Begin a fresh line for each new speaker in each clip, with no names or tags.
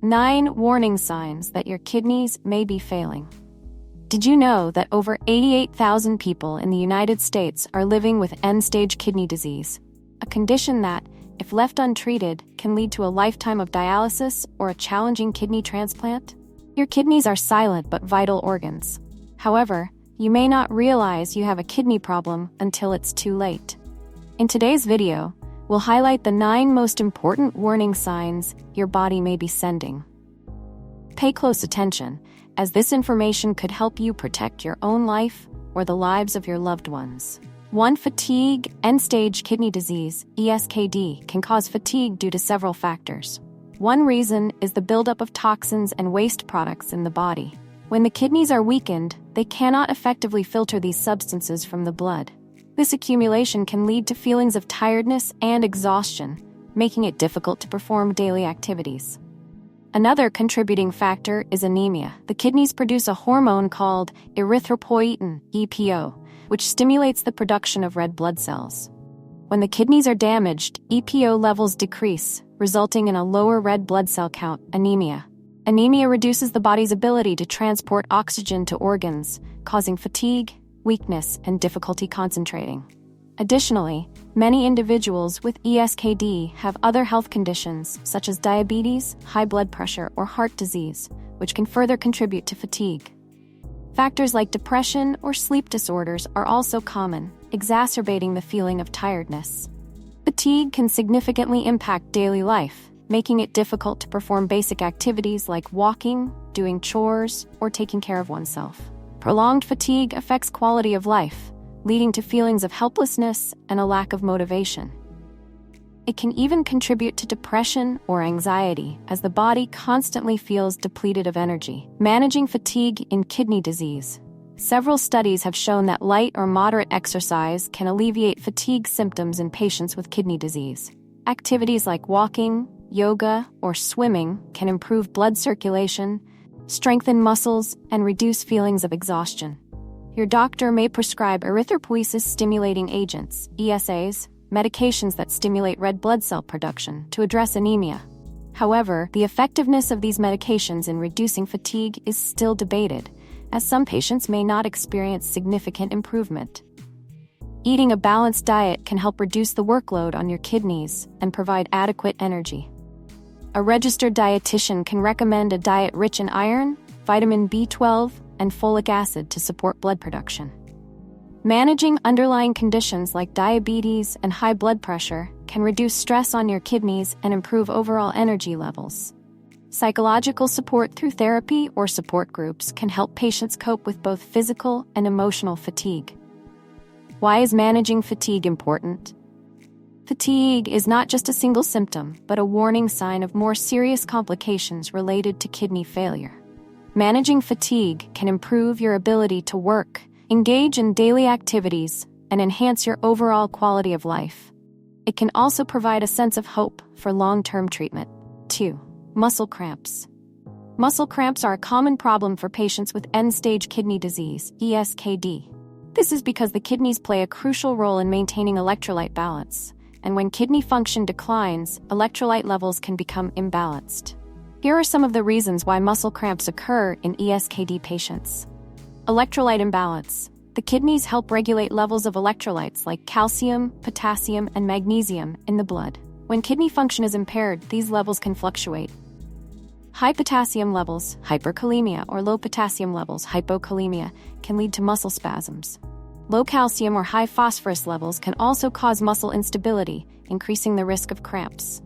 9 warning signs that your kidneys may be failing. Did you know that over 88,000 people in the United States are living with end-stage kidney disease, a condition that, if left untreated, can lead to a lifetime of dialysis or a challenging kidney transplant? Your kidneys are silent but vital organs. However, you may not realize you have a kidney problem until it's too late. In today's video, we'll highlight the 9 most important warning signs your body may be sending. Pay close attention, as this information could help you protect your own life or the lives of your loved ones. 1. Fatigue. End-stage kidney disease, ESKD, can cause fatigue due to several factors. One reason is the buildup of toxins and waste products in the body. When the kidneys are weakened, they cannot effectively filter these substances from the blood. This accumulation can lead to feelings of tiredness and exhaustion, making it difficult to perform daily activities. Another contributing factor is anemia. The kidneys produce a hormone called erythropoietin, EPO, which stimulates the production of red blood cells. When the kidneys are damaged, EPO levels decrease, resulting in a lower red blood cell count, anemia. Anemia reduces the body's ability to transport oxygen to organs, causing fatigue, weakness, and difficulty concentrating. Additionally, many individuals with ESKD have other health conditions such as diabetes, high blood pressure, or heart disease, which can further contribute to fatigue. Factors like depression or sleep disorders are also common, exacerbating the feeling of tiredness. Fatigue can significantly impact daily life, making it difficult to perform basic activities like walking, doing chores, or taking care of oneself. Prolonged fatigue affects quality of life, leading to feelings of helplessness and a lack of motivation. It can even contribute to depression or anxiety, as the body constantly feels depleted of energy. Managing fatigue in kidney disease. Several studies have shown that light or moderate exercise can alleviate fatigue symptoms in patients with kidney disease. Activities like walking, yoga, or swimming can improve blood circulation, strengthen muscles, and reduce feelings of exhaustion. Your doctor may prescribe erythropoiesis-stimulating agents, ESAs, medications that stimulate red blood cell production to address anemia. However, the effectiveness of these medications in reducing fatigue is still debated, as some patients may not experience significant improvement. Eating a balanced diet can help reduce the workload on your kidneys and provide adequate energy. A registered dietitian can recommend a diet rich in iron, vitamin B12, and folic acid to support blood production. Managing underlying conditions like diabetes and high blood pressure can reduce stress on your kidneys and improve overall energy levels. Psychological support through therapy or support groups can help patients cope with both physical and emotional fatigue. Why is managing fatigue important? Fatigue is not just a single symptom, but a warning sign of more serious complications related to kidney failure. Managing fatigue can improve your ability to work, engage in daily activities, and enhance your overall quality of life. It can also provide a sense of hope for long-term treatment. 2. Muscle cramps. Muscle cramps are a common problem for patients with end-stage kidney disease, ESKD. This is because the kidneys play a crucial role in maintaining electrolyte balance, and when kidney function declines, electrolyte levels can become imbalanced. Here are some of the reasons why muscle cramps occur in ESKD patients. Electrolyte imbalance. The kidneys help regulate levels of electrolytes like calcium, potassium, and magnesium in the blood. When kidney function is impaired, these levels can fluctuate. High potassium levels, hyperkalemia, or low potassium levels, hypokalemia, can lead to muscle spasms. Low calcium or high phosphorus levels can also cause muscle instability, increasing the risk of cramps.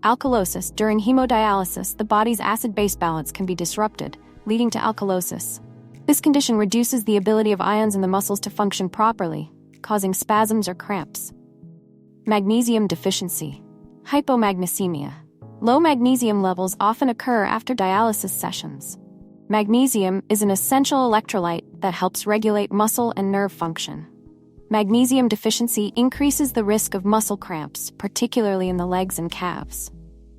Alkalosis. During hemodialysis, the body's acid-base balance can be disrupted, leading to alkalosis. This condition reduces the ability of ions in the muscles to function properly, causing spasms or cramps. Magnesium deficiency. Hypomagnesemia. Low magnesium levels often occur after dialysis sessions. Magnesium is an essential electrolyte that helps regulate muscle and nerve function. Magnesium deficiency increases the risk of muscle cramps, particularly in the legs and calves.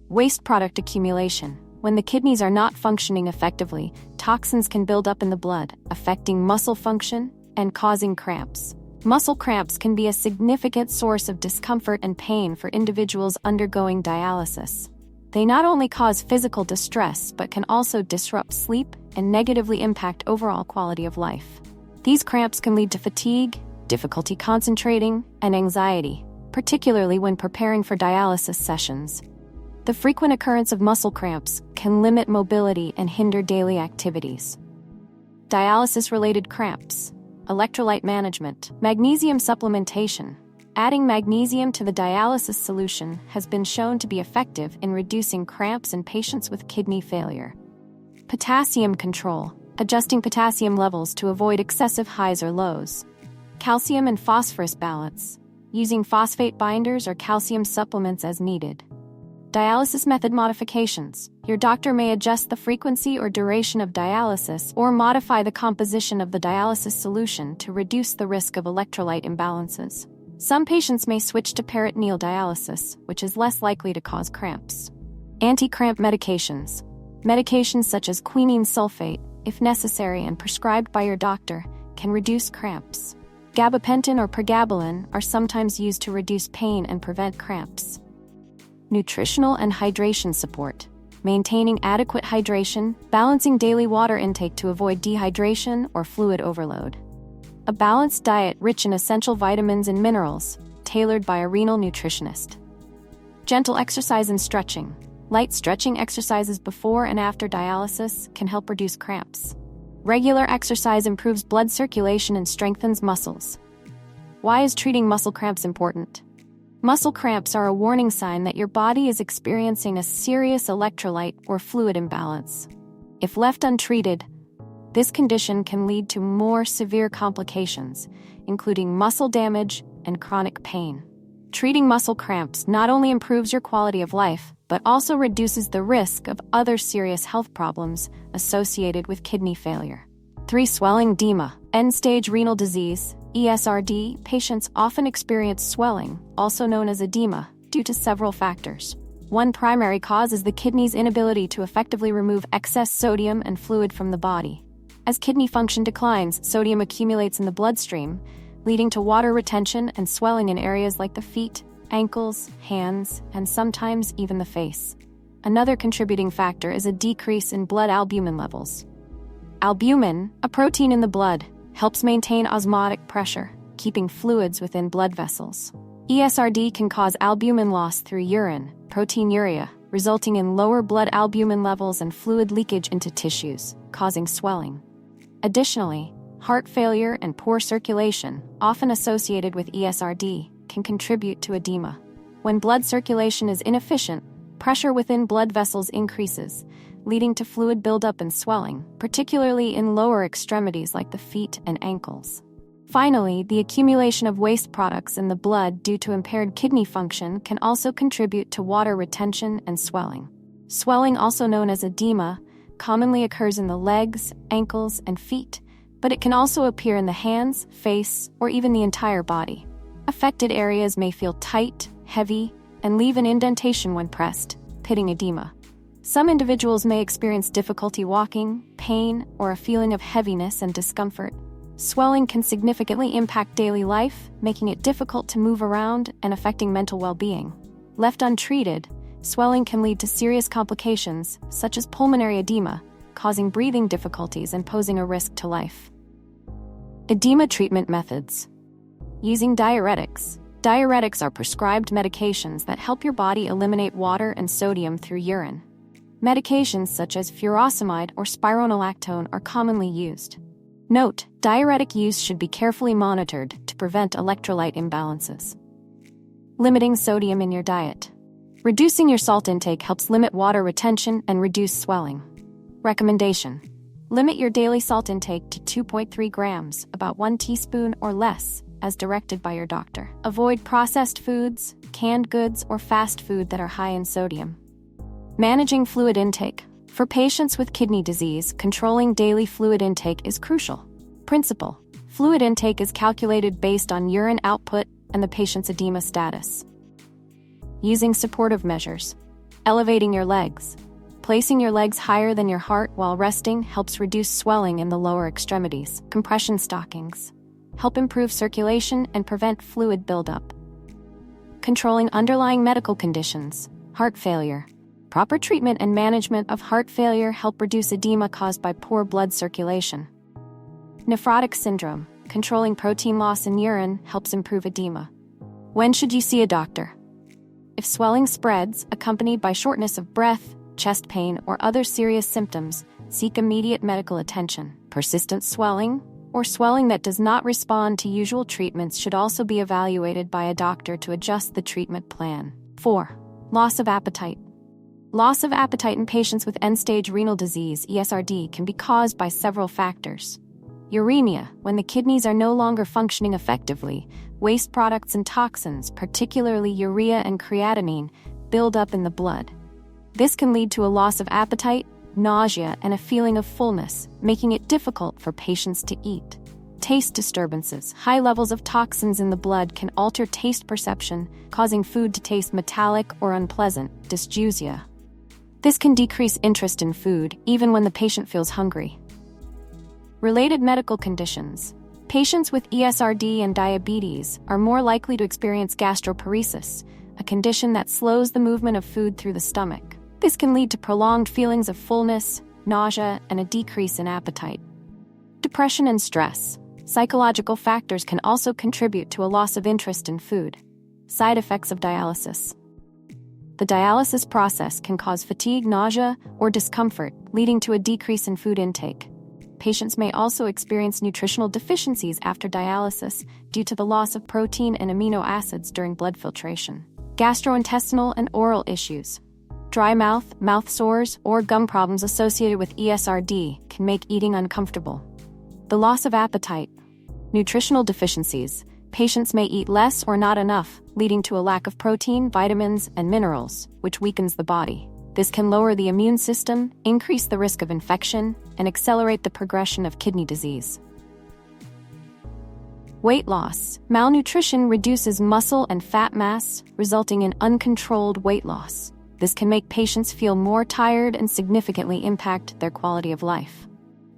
Waste product accumulation. When the kidneys are not functioning effectively, toxins can build up in the blood, affecting muscle function and causing cramps. Muscle cramps can be a significant source of discomfort and pain for individuals undergoing dialysis. They not only cause physical distress but can also disrupt sleep and negatively impact overall quality of life. These cramps can lead to fatigue, difficulty concentrating, and anxiety, particularly when preparing for dialysis sessions. The frequent occurrence of muscle cramps can limit mobility and hinder daily activities. Dialysis-related cramps, electrolyte management, magnesium supplementation. Adding magnesium to the dialysis solution has been shown to be effective in reducing cramps in patients with kidney failure. Potassium control, adjusting potassium levels to avoid excessive highs or lows. Calcium and phosphorus balance, using phosphate binders or calcium supplements as needed. Dialysis method modifications. Your doctor may adjust the frequency or duration of dialysis or modify the composition of the dialysis solution to reduce the risk of electrolyte imbalances. Some patients may switch to peritoneal dialysis, which is less likely to cause cramps. Anti-cramp medications. Medications such as quinine sulfate, if necessary and prescribed by your doctor, can reduce cramps. Gabapentin or pregabalin are sometimes used to reduce pain and prevent cramps. Nutritional and hydration support. Maintaining adequate hydration, balancing daily water intake to avoid dehydration or fluid overload. A balanced diet rich in essential vitamins and minerals, tailored by a renal nutritionist. Gentle exercise and stretching. Light stretching exercises before and after dialysis can help reduce cramps. Regular exercise improves blood circulation and strengthens muscles. Why is treating muscle cramps important? Muscle cramps are a warning sign that your body is experiencing a serious electrolyte or fluid imbalance. If left untreated, this condition can lead to more severe complications, including muscle damage and chronic pain. Treating muscle cramps not only improves your quality of life, but also reduces the risk of other serious health problems associated with kidney failure. 3. Swelling edema. End-stage renal disease, ESRD, patients often experience swelling, also known as edema, due to several factors. One primary cause is the kidney's inability to effectively remove excess sodium and fluid from the body. As kidney function declines, sodium accumulates in the bloodstream, leading to water retention and swelling in areas like the feet, ankles, hands, and sometimes even the face. Another contributing factor is a decrease in blood albumin levels. Albumin, a protein in the blood, helps maintain osmotic pressure, keeping fluids within blood vessels. ESRD can cause albumin loss through urine, proteinuria, resulting in lower blood albumin levels and fluid leakage into tissues, causing swelling. Additionally, heart failure and poor circulation, often associated with ESRD, can contribute to edema. When blood circulation is inefficient, pressure within blood vessels increases, leading to fluid buildup and swelling, particularly in lower extremities like the feet and ankles. Finally, the accumulation of waste products in the blood due to impaired kidney function can also contribute to water retention and swelling. Swelling, also known as edema, commonly occurs in the legs, ankles, and feet, but it can also appear in the hands, face, or even the entire body. Affected areas may feel tight, heavy, and leave an indentation when pressed, pitting edema. Some individuals may experience difficulty walking, pain, or a feeling of heaviness and discomfort. Swelling can significantly impact daily life, making it difficult to move around and affecting mental well-being. Left untreated, swelling can lead to serious complications, such as pulmonary edema, causing breathing difficulties and posing a risk to life. Edema treatment methods. Using diuretics. Diuretics are prescribed medications that help your body eliminate water and sodium through urine. Medications such as furosemide or spironolactone are commonly used. Note, diuretic use should be carefully monitored to prevent electrolyte imbalances. Limiting sodium in your diet. Reducing your salt intake helps limit water retention and reduce swelling. Recommendation: limit your daily salt intake to 2.3 grams, about 1 teaspoon or less, as directed by your doctor. Avoid processed foods, canned goods, or fast food that are high in sodium. Managing fluid intake. For patients with kidney disease, controlling daily fluid intake is crucial. Principle: fluid intake is calculated based on urine output and the patient's edema status. Using supportive measures. Elevating your legs. Placing your legs higher than your heart while resting helps reduce swelling in the lower extremities. Compression stockings help improve circulation and prevent fluid buildup. Controlling underlying medical conditions. Heart failure. Proper treatment and management of heart failure help reduce edema caused by poor blood circulation. Nephrotic syndrome, controlling protein loss in urine, helps improve edema. When should you see a doctor? If swelling spreads, accompanied by shortness of breath, chest pain, or other serious symptoms, seek immediate medical attention. Persistent swelling, or swelling that does not respond to usual treatments, should also be evaluated by a doctor to adjust the treatment plan. 4. Loss of appetite. Loss of appetite in patients with end-stage renal disease, ESRD, can be caused by several factors. Uremia, when the kidneys are no longer functioning effectively, waste products and toxins, particularly urea and creatinine, build up in the blood. This can lead to a loss of appetite, nausea, and a feeling of fullness, making it difficult for patients to eat. Taste disturbances. High levels of toxins in the blood can alter taste perception, causing food to taste metallic or unpleasant. Dysgeusia. This can decrease interest in food, even when the patient feels hungry. Related medical conditions. Patients with ESRD and diabetes are more likely to experience gastroparesis, a condition that slows the movement of food through the stomach. This can lead to prolonged feelings of fullness, nausea, and a decrease in appetite. Depression and stress. Psychological factors can also contribute to a loss of interest in food. Side effects of dialysis. The dialysis process can cause fatigue, nausea, or discomfort, leading to a decrease in food intake. Patients may also experience nutritional deficiencies after dialysis due to the loss of protein and amino acids during blood filtration. Gastrointestinal and oral issues. Dry mouth, mouth sores, or gum problems associated with ESRD can make eating uncomfortable. The loss of appetite. Nutritional deficiencies. Patients may eat less or not enough, leading to a lack of protein, vitamins, and minerals, which weakens the body. This can lower the immune system, increase the risk of infection, and accelerate the progression of kidney disease. Weight loss. Malnutrition reduces muscle and fat mass, resulting in uncontrolled weight loss. This can make patients feel more tired and significantly impact their quality of life.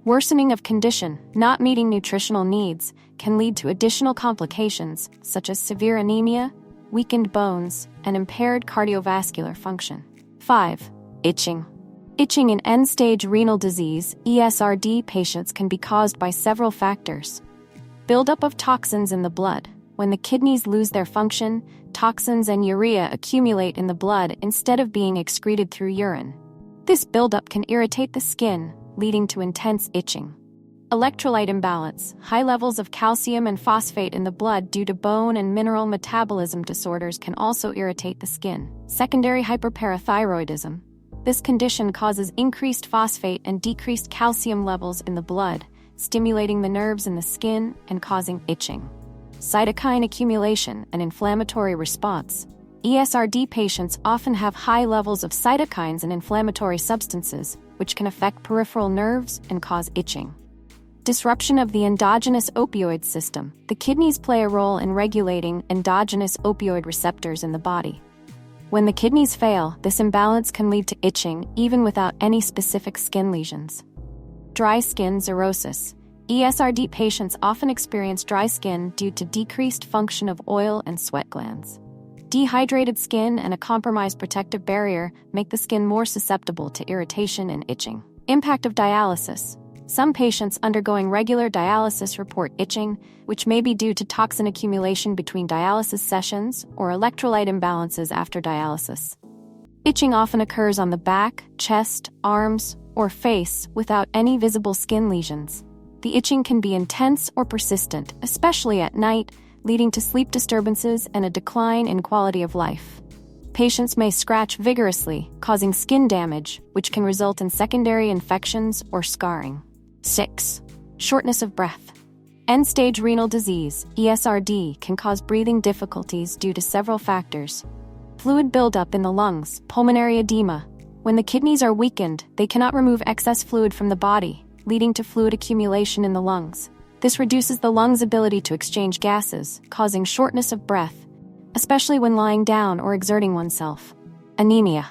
Worsening of condition. Not meeting nutritional needs can lead to additional complications such as severe anemia, weakened bones, and impaired cardiovascular function. 5. Itching. Itching in end-stage renal disease, ESRD, patients can be caused by several factors. Buildup of toxins in the blood. When the kidneys lose their function, toxins and urea accumulate in the blood instead of being excreted through urine. This buildup can irritate the skin, leading to intense itching. Electrolyte imbalance. High levels of calcium and phosphate in the blood due to bone and mineral metabolism disorders can also irritate the skin. Secondary hyperparathyroidism. This condition causes increased phosphate and decreased calcium levels in the blood, stimulating the nerves in the skin and causing itching. Cytokine accumulation and inflammatory response. ESRD patients often have high levels of cytokines and inflammatory substances, which can affect peripheral nerves and cause itching. Disruption of the endogenous opioid system. The kidneys play a role in regulating endogenous opioid receptors in the body. When the kidneys fail, this imbalance can lead to itching even without any specific skin lesions. Dry skin xerosis. ESRD patients often experience dry skin due to decreased function of oil and sweat glands. Dehydrated skin and a compromised protective barrier make the skin more susceptible to irritation and itching. Impact of dialysis. Some patients undergoing regular dialysis report itching, which may be due to toxin accumulation between dialysis sessions or electrolyte imbalances after dialysis. Itching often occurs on the back, chest, arms, or face without any visible skin lesions. The itching can be intense or persistent, especially at night, leading to sleep disturbances and a decline in quality of life. Patients may scratch vigorously, causing skin damage, which can result in secondary infections or scarring. 6. Shortness of breath. End-stage renal disease, ESRD, can cause breathing difficulties due to several factors. Fluid buildup in the lungs, pulmonary edema. When the kidneys are weakened, they cannot remove excess fluid from the body, leading to fluid accumulation in the lungs. This reduces the lungs' ability to exchange gases, causing shortness of breath, especially when lying down or exerting oneself. Anemia.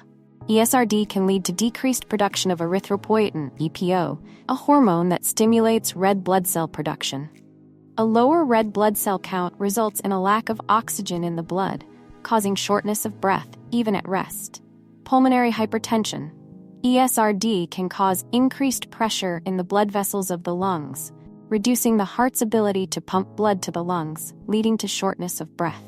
ESRD can lead to decreased production of erythropoietin, EPO, a hormone that stimulates red blood cell production. A lower red blood cell count results in a lack of oxygen in the blood, causing shortness of breath, even at rest. Pulmonary hypertension. ESRD can cause increased pressure in the blood vessels of the lungs, reducing the heart's ability to pump blood to the lungs, leading to shortness of breath.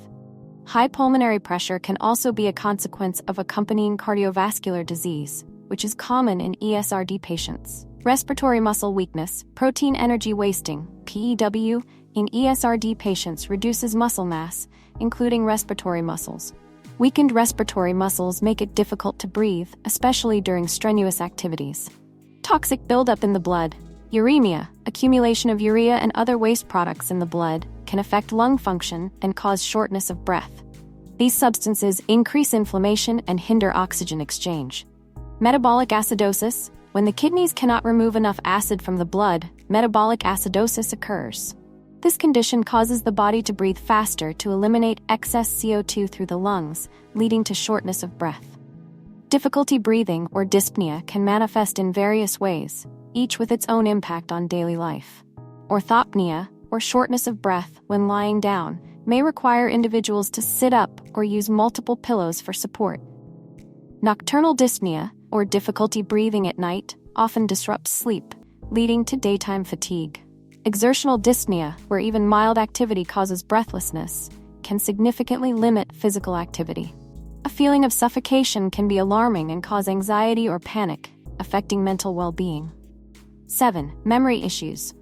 High pulmonary pressure can also be a consequence of accompanying cardiovascular disease, which is common in ESRD patients. Respiratory muscle weakness, protein energy wasting, PEW, in ESRD patients reduces muscle mass, including respiratory muscles. Weakened respiratory muscles make it difficult to breathe, especially during strenuous activities. Toxic buildup in the blood. Uremia, accumulation of urea and other waste products in the blood, can affect lung function and cause shortness of breath. These substances increase inflammation and hinder oxygen exchange. Metabolic acidosis. When the kidneys cannot remove enough acid from the blood, metabolic acidosis occurs. This condition causes the body to breathe faster to eliminate excess CO2 through the lungs, leading to shortness of breath. Difficulty breathing or dyspnea can manifest in various ways, each with its own impact on daily life. Orthopnea, or shortness of breath when lying down, may require individuals to sit up or use multiple pillows for support. Nocturnal dyspnea, or difficulty breathing at night, often disrupts sleep, leading to daytime fatigue. Exertional dyspnea, where even mild activity causes breathlessness, can significantly limit physical activity. A feeling of suffocation can be alarming and cause anxiety or panic, affecting mental well-being. 7. Memory issues.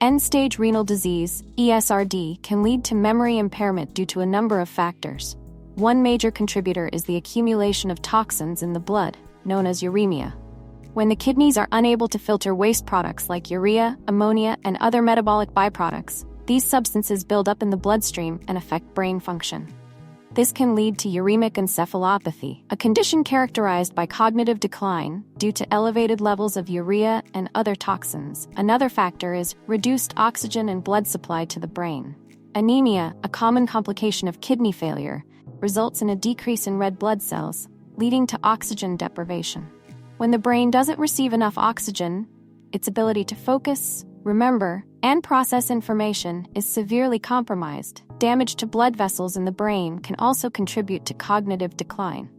End-stage renal disease, ESRD, can lead to memory impairment due to a number of factors. One major contributor is the accumulation of toxins in the blood, known as uremia. When the kidneys are unable to filter waste products like urea, ammonia, and other metabolic byproducts, these substances build up in the bloodstream and affect brain function. This can lead to uremic encephalopathy, a condition characterized by cognitive decline due to elevated levels of urea and other toxins. Another factor is reduced oxygen and blood supply to the brain. Anemia, a common complication of kidney failure, results in a decrease in red blood cells, leading to oxygen deprivation. When the brain doesn't receive enough oxygen, its ability to focus, remember, and process information is severely compromised. Damage to blood vessels in the brain can also contribute to cognitive decline.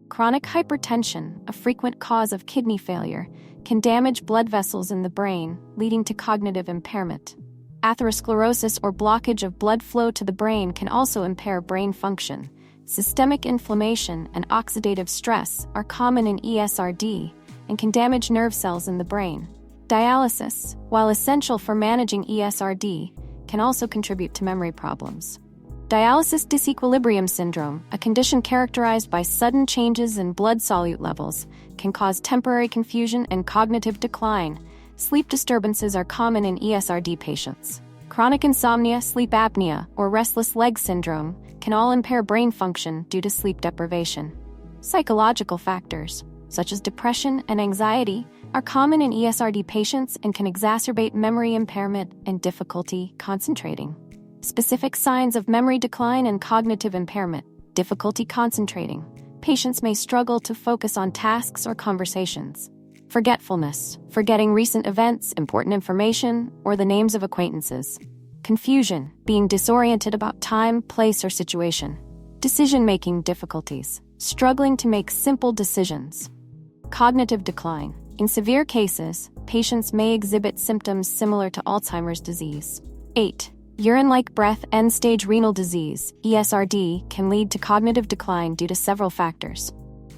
Chronic hypertension, a frequent cause of kidney failure, can damage blood vessels in the brain, leading to cognitive impairment. Atherosclerosis or blockage of blood flow to the brain can also impair brain function. Systemic inflammation and oxidative stress are common in ESRD and can damage nerve cells in the brain. Dialysis, while essential for managing ESRD, can also contribute to memory problems. Dialysis disequilibrium syndrome, a condition characterized by sudden changes in blood solute levels, can cause temporary confusion and cognitive decline. Sleep disturbances are common in ESRD patients. Chronic insomnia, sleep apnea, or restless leg syndrome can all impair brain function due to sleep deprivation. Psychological factors, such as depression and anxiety, are common in ESRD patients and can exacerbate memory impairment and difficulty concentrating. Specific signs of memory decline and cognitive impairment: difficulty concentrating. Patients may struggle to focus on tasks or conversations. Forgetfulness, forgetting recent events, important information, or the names of acquaintances. Confusion, being disoriented about time, place, or situation. Decision-making difficulties, struggling to make simple decisions. Cognitive decline. In severe cases, patients may exhibit symptoms similar to Alzheimer's disease. 8. Urine-like breath. End-stage renal disease, ESRD, can lead to cognitive decline due to several factors.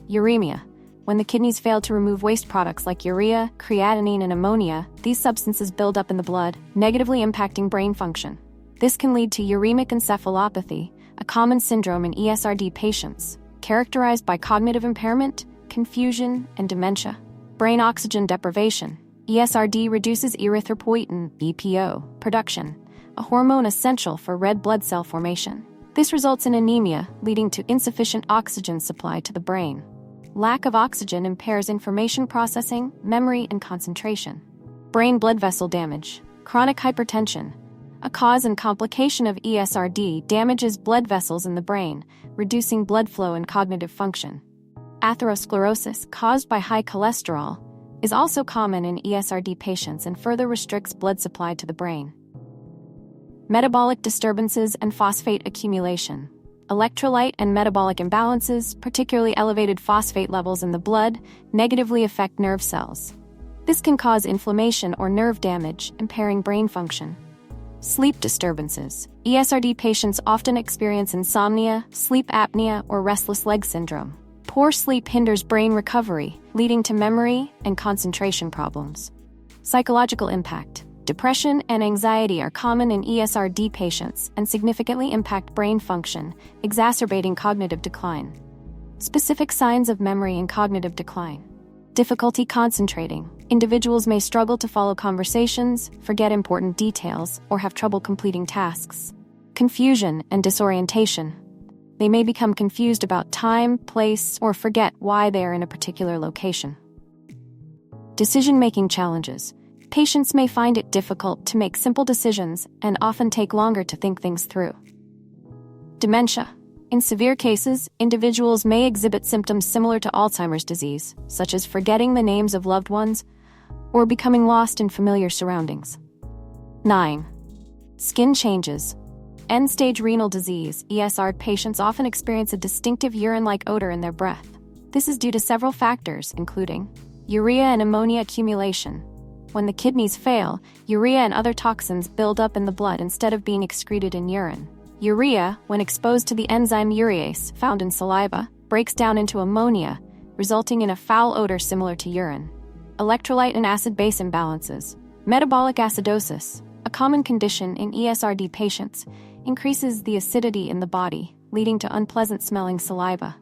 Uremia. When the kidneys fail to remove waste products like urea, creatinine, and ammonia, these substances build up in the blood, negatively impacting brain function. This can lead to uremic encephalopathy, a common syndrome in ESRD patients, characterized by cognitive impairment, confusion, and dementia. Brain oxygen deprivation. ESRD reduces erythropoietin, EPO, production, a hormone essential for red blood cell formation. This results in anemia, leading to insufficient oxygen supply to the brain. Lack of oxygen impairs information processing, memory, and concentration. Brain blood vessel damage. Chronic hypertension, a cause and complication of ESRD, damages blood vessels in the brain, reducing blood flow and cognitive function. Atherosclerosis, caused by high cholesterol, is also common in ESRD patients and further restricts blood supply to the brain. Metabolic disturbances and phosphate accumulation. Electrolyte and metabolic imbalances, particularly elevated phosphate levels in the blood, negatively affect nerve cells. This can cause inflammation or nerve damage, impairing brain function. Sleep disturbances. ESRD patients often experience insomnia, sleep apnea, or restless leg syndrome. Poor sleep hinders brain recovery, leading to memory and concentration problems. Psychological impact. Depression and anxiety are common in ESRD patients and significantly impact brain function, exacerbating cognitive decline. Specific signs of memory and cognitive decline. Difficulty concentrating. Individuals may struggle to follow conversations, forget important details, or have trouble completing tasks. Confusion and disorientation. They may become confused about time, place, or forget why they are in a particular location. Decision-making challenges. Patients may find it difficult to make simple decisions and often take longer to think things through. Dementia. In severe cases, individuals may exhibit symptoms similar to Alzheimer's disease, such as forgetting the names of loved ones or becoming lost in familiar surroundings. 9. Skin changes. End-stage renal disease, ESRD patients often experience a distinctive urine-like odor in their breath. This is due to several factors, including urea and ammonia accumulation. When the kidneys fail, urea and other toxins build up in the blood instead of being excreted in urine. Urea, when exposed to the enzyme urease found in saliva, breaks down into ammonia, resulting in a foul odor similar to urine. Electrolyte and acid-base imbalances. Metabolic acidosis, a common condition in ESRD patients, increases the acidity in the body, leading to unpleasant-smelling saliva.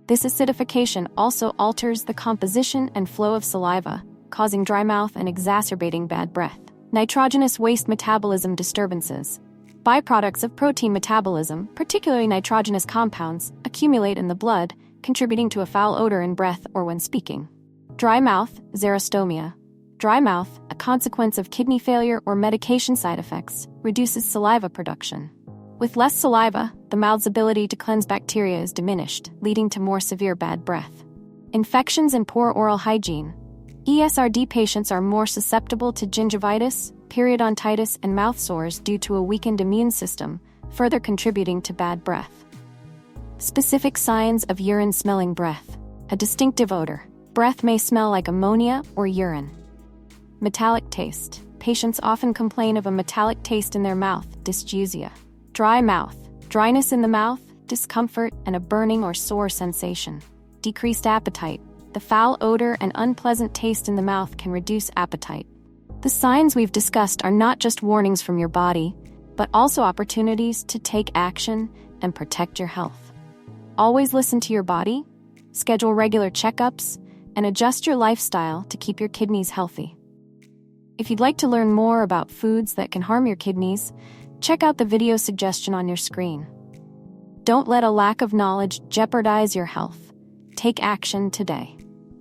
This acidification also alters the composition and flow of saliva, causing dry mouth and exacerbating bad breath. Nitrogenous waste metabolism disturbances. Byproducts of protein metabolism, particularly nitrogenous compounds, accumulate in the blood, contributing to a foul odor in breath or when speaking. Dry mouth, xerostomia. Dry mouth, a consequence of kidney failure or medication side effects, reduces saliva production. With less saliva, the mouth's ability to cleanse bacteria is diminished, leading to more severe bad breath. Infections and poor oral hygiene. ESRD patients are more susceptible to gingivitis, periodontitis, and mouth sores due to a weakened immune system, further contributing to bad breath. Specific signs of urine-smelling breath. A distinctive odor. Breath may smell like ammonia or urine. Metallic taste. Patients often complain of a metallic taste in their mouth, dysgeusia. Dry mouth. Dryness in the mouth, discomfort, and a burning or sore sensation. Decreased appetite. The foul odor and unpleasant taste in the mouth can reduce appetite. The signs we've discussed are not just warnings from your body, but also opportunities to take action and protect your health. Always listen to your body, schedule regular checkups, and adjust your lifestyle to keep your kidneys healthy. If you'd like to learn more about foods that can harm your kidneys, check out the video suggestion on your screen. Don't let a lack of knowledge jeopardize your health. Take action today.